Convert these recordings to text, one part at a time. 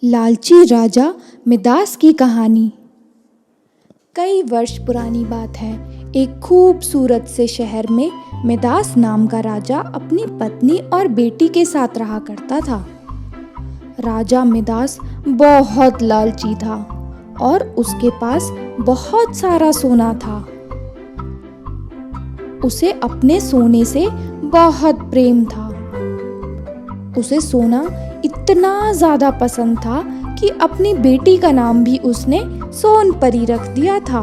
लालची राजा मिदास की कहानी। कई वर्ष पुरानी बात है। एक खूबसूरत से शहर में मिदास नाम का राजा अपनी पत्नी और बेटी के साथ रहा करता था। राजा मिदास बहुत लालची था और उसके पास बहुत सारा सोना था। उसे अपने सोने से बहुत प्रेम था। उसे सोना इतना ज्यादा पसंद था कि अपनी बेटी का नाम भी उसने सोनपरी रख दिया था।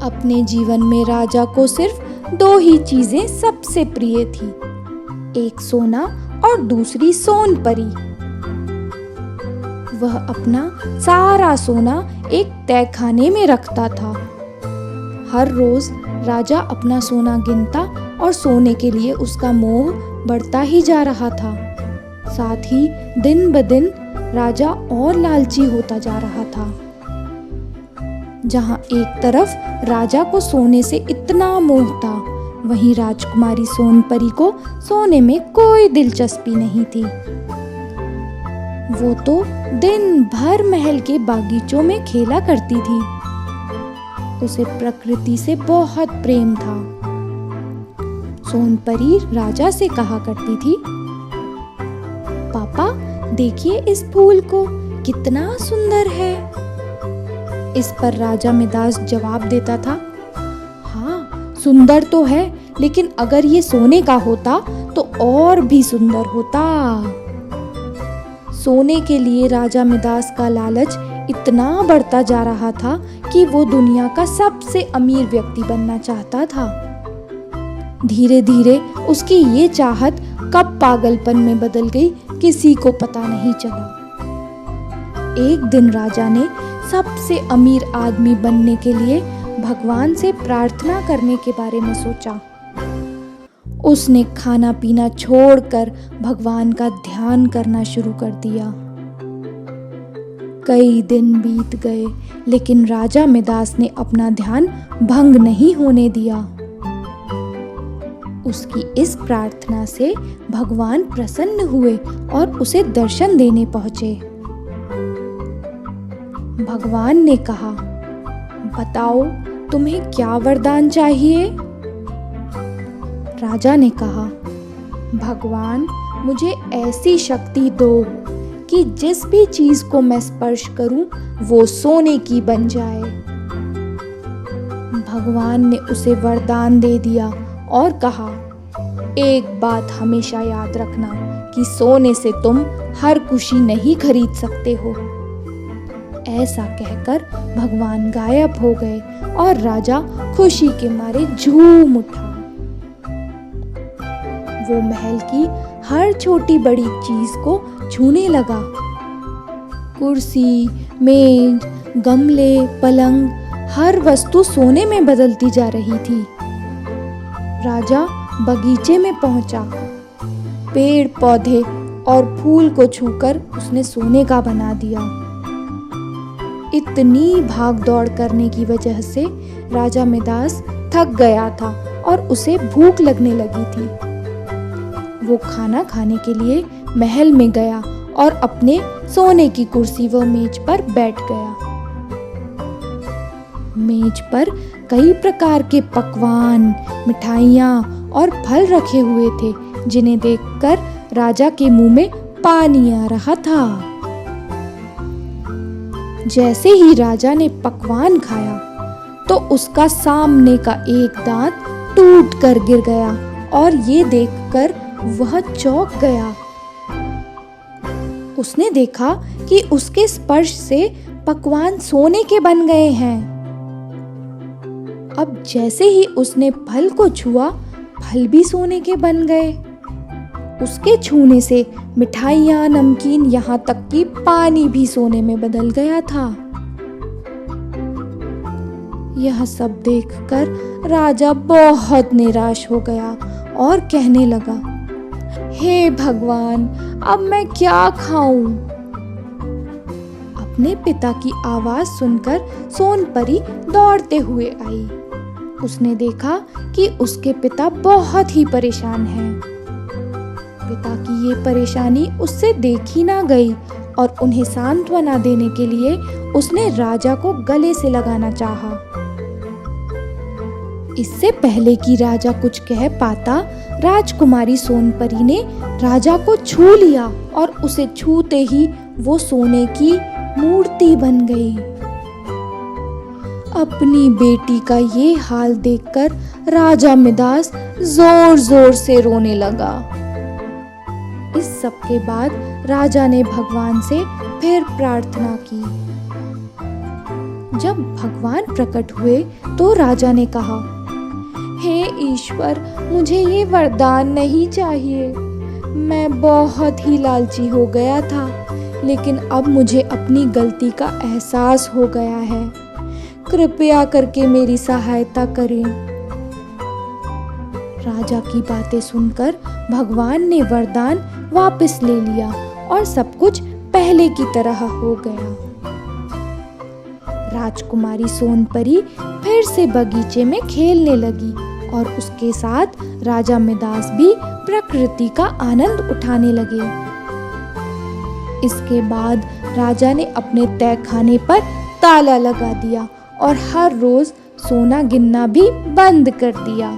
अपने जीवन में राजा को सिर्फ दो ही चीजें सबसे प्रिय थी, एक सोना और दूसरी सोनपरी। वह अपना सारा सोना एक तहखाने में रखता था। हर रोज राजा अपना सोना गिनता और सोने के लिए उसका मोह बढ़ता ही जा रहा था। साथ ही दिन ब दिन राजा और लालची होता जा रहा था। जहां एक तरफ राजा को सोने से इतना मोह था, वहीं राजकुमारी सोनपरी को सोने में कोई दिलचस्पी नहीं थी। वो तो दिन भर महल के बागीचों में खेला करती थी। उसे प्रकृति से बहुत प्रेम था। सोनपरी राजा से कहा करती थी, पापा देखिए इस फूल को, कितना सुंदर है। इस पर राजा मिदास जवाब देता था, हाँ सुंदर तो है, लेकिन अगर ये सोने का होता तो और भी सुंदर होता। सोने के लिए राजा मिदास का लालच इतना बढ़ता जा रहा था कि वो दुनिया का सबसे अमीर व्यक्ति बनना चाहता था। धीरे धीरे उसकी ये चाहत कब पागलपन में बदल गई, किसी को पता नहीं चला। एक दिन राजा ने सबसे अमीर आदमी बनने के लिए भगवान से प्रार्थना करने के बारे में सोचा। उसने खाना पीना छोड़कर भगवान का ध्यान करना शुरू कर दिया। कई दिन बीत गए, लेकिन राजा मिदास ने अपना ध्यान भंग नहीं होने दिया। उसकी इस प्रार्थना से भगवान प्रसन्न हुए और उसे दर्शन देने पहुंचे। भगवान ने कहा, बताओ तुम्हें क्या वरदान चाहिए? राजा ने कहा, भगवान मुझे ऐसी शक्ति दो कि जिस भी चीज को मैं स्पर्श करूं वो सोने की बन जाए। भगवान ने उसे वरदान दे दिया और कहा, एक बात हमेशा याद रखना कि सोने से तुम हर खुशी नहीं खरीद सकते हो। ऐसा कहकर भगवान गायब हो गए और राजा खुशी के मारे झूम उठा। वो महल की हर छोटी बड़ी चीज को छूने लगा। कुर्सी, मेज, गमले, पलंग, हर वस्तु सोने में बदलती जा रही थी। राजा बगीचे में पहुंचा। पेड़ पौधे और फूल को छूकर उसने सोने का बना दिया। इतनी भाग दौड़ करने की वजह से राजा मिदास थक गया था और उसे भूख लगने लगी थी। वो खाना खाने के लिए महल में गया और अपने सोने की कुर्सी व मेज पर बैठ गया। मेज पर कई प्रकार के पकवान, मिठाइयाँ और फल रखे हुए थे, जिन्हें देखकर राजा के मुंह में पानी आ रहा था। जैसे ही राजा ने पकवान खाया तो उसका सामने का एक दांत टूट कर गिर गया और ये देखकर वह चौंक गया। उसने देखा कि उसके स्पर्श से पकवान सोने के बन गए हैं। अब जैसे ही उसने फल को छुआ, फल भी सोने के बन गए। उसके छूने से मिठाइयाँ, नमकीन, यहाँ तक कि पानी भी सोने में बदल गया था। यह सब देखकर राजा बहुत निराश हो गया और कहने लगा, हे भगवान, अब मैं क्या खाऊं? अपने पिता की आवाज सुनकर सोनपरी दौड़ते हुए आई। उसने देखा कि उसके पिता बहुत ही परेशान हैं। पिता की ये परेशानी उससे देखी ना गई और उन्हें सांत्वना देने के लिए उसने राजा को गले से लगाना चाहा। इससे पहले कि राजा कुछ कह पाता, राजकुमारी सोनपरी ने राजा को छू लिया और उसे छूते ही वो सोने की मूर्ति बन गई। अपनी बेटी का ये हाल देखकर राजा मिदास जोर जोर से रोने लगा। इस सब के बाद राजा ने भगवान से फिर प्रार्थना की। जब भगवान प्रकट हुए तो राजा ने कहा, हे ईश्वर, मुझे ये वरदान नहीं चाहिए। मैं बहुत ही लालची हो गया था, लेकिन अब मुझे अपनी गलती का एहसास हो गया है। कृपया करके मेरी सहायता करें। राजा की बातें सुनकर भगवान ने वरदान वापस ले लिया और सब कुछ पहले की तरह हो गया। राजकुमारी सोनपरी फिर से बगीचे में खेलने लगी और उसके साथ राजा मिदास भी प्रकृति का आनंद उठाने लगे। इसके बाद राजा ने अपने तहखाने पर ताला लगा दिया और हर रोज सोना गिनना भी बंद कर दिया।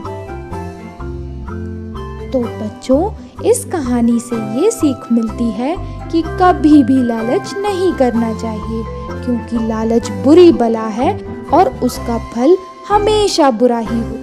तो बच्चों, इस कहानी से ये सीख मिलती है कि कभी भी लालच नहीं करना चाहिए, क्योंकि लालच बुरी बला है और उसका फल हमेशा बुरा ही होता है।